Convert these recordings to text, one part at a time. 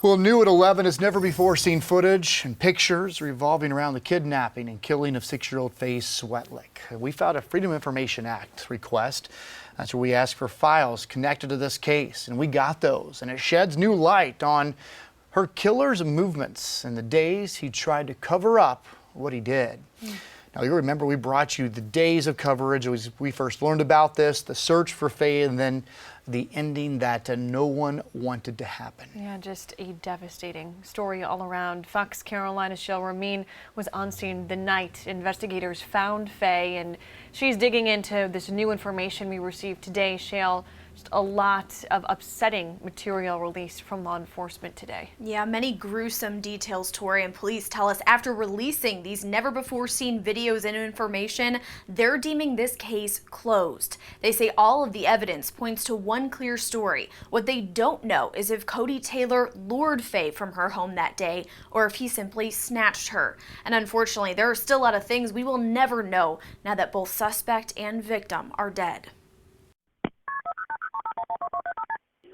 Well, new at 11 is never-before-seen footage and pictures revolving around the kidnapping and killing of 6-year-old Faye Swetlik. We filed a Freedom of Information Act request. That's where we asked for files connected to this case, and we got those. And it sheds new light on her killer's movements and the days he tried to cover up what he did. Now, you remember we brought you the days of coverage as we first learned about this, the search for Faye, and then the ending that no one wanted to happen. Yeah, just a devastating story all around. Fox Carolina's Shell Ramin was on scene the night investigators found Faye, and she's digging into this new information we received today. Shale, just a lot of upsetting material released from law enforcement today. Yeah, many gruesome details, Tori, and police tell us after releasing these never-before-seen videos and information, they're deeming this case closed. They say all of the evidence points to one clear story. What they don't know is if Cody Taylor lured Faye from her home that day or if he simply snatched her. And unfortunately, there are still a lot of things we will never know now that both suspect and victim are dead.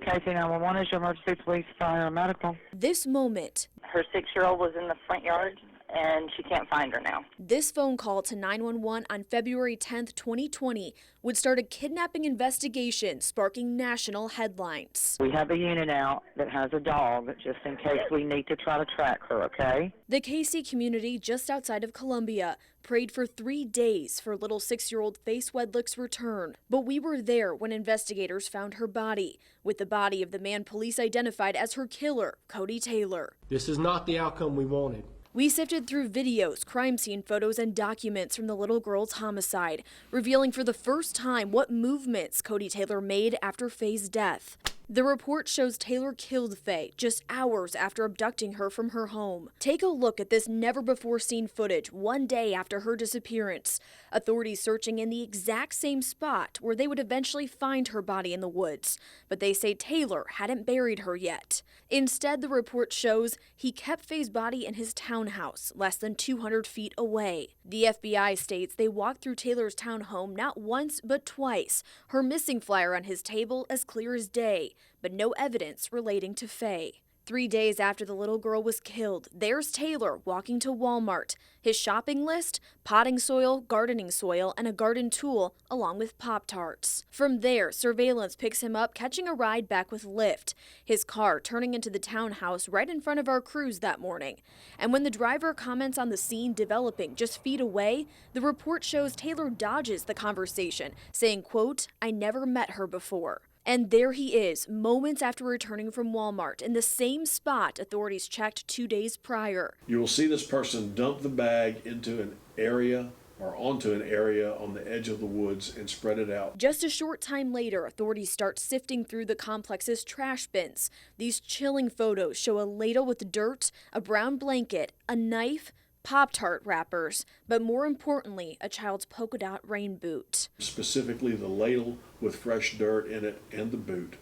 KC 911 is your emergency police, fire, and medical. This moment. Her 6-year-old was in the front yard, and she can't find her now. This phone call to 911 on February 10th, 2020 would start a kidnapping investigation, sparking national headlines. We have a unit out that has a dog just in case we need to try to track her, okay? The KC community just outside of Columbia prayed for 3 days for little 6-year-old Faye Swetlik's return. But we were there when investigators found her body, with the body of the man police identified as her killer, Cody Taylor. This is not the outcome we wanted. We sifted through videos, crime scene photos, and documents from the little girl's homicide, revealing for the first time what movements Cody Taylor made after Faye's death. The report shows Taylor killed Faye just hours after abducting her from her home. Take a look at this never-before-seen footage 1 day after her disappearance. Authorities searching in the exact same spot where they would eventually find her body in the woods. But they say Taylor hadn't buried her yet. Instead, the report shows he kept Faye's body in his townhouse, less than 200 feet away. The FBI states they walked through Taylor's townhome not once but twice, her missing flyer on his table as clear as day, but no evidence relating to Faye. 3 days after the little girl was killed, there's Taylor walking to Walmart. His shopping list: potting soil, gardening soil, and a garden tool, along with Pop-Tarts. From there, surveillance picks him up, catching a ride back with Lyft. His car turning into the townhouse right in front of our crews that morning. And when the driver comments on the scene developing just feet away, the report shows Taylor dodges the conversation, saying, quote, "I never met her before." And there he is, moments after returning from Walmart, in the same spot authorities checked 2 days prior. You will see this person dump the bag into an area or onto an area on the edge of the woods and spread it out. Just a short time later, authorities start sifting through the complex's trash bins. These chilling photos show a ladle with dirt, a brown blanket, a knife, Pop-Tart wrappers, but more importantly, a child's polka dot rain boot. Specifically, the ladle with fresh dirt in it and the boot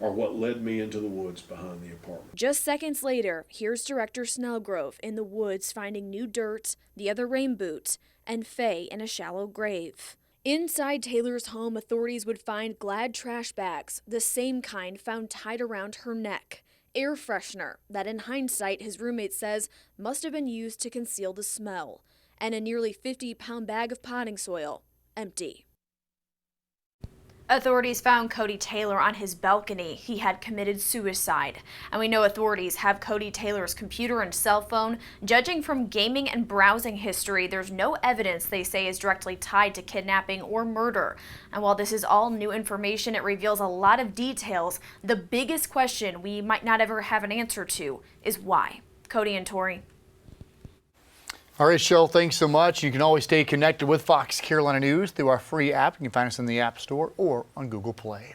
are what led me into the woods behind the apartment. Just seconds later, here's Director Snellgrove in the woods finding new dirt, the other rain boot, and Faye in a shallow grave. Inside Taylor's home, authorities would find Glad trash bags, the same kind found tied around her neck. Air freshener that in hindsight his roommate says must have been used to conceal the smell, and a nearly 50-pound bag of potting soil, empty. Authorities found Cody Taylor on his balcony. He had committed suicide. And we know authorities have Cody Taylor's computer and cell phone. Judging from gaming and browsing history, there's no evidence they say is directly tied to kidnapping or murder. And while this is all new information, it reveals a lot of details. The biggest question we might not ever have an answer to is why. Cody and Tori. All right, Shell, thanks so much. You can always stay connected with Fox Carolina News through our free app. You can find us in the App Store or on Google Play.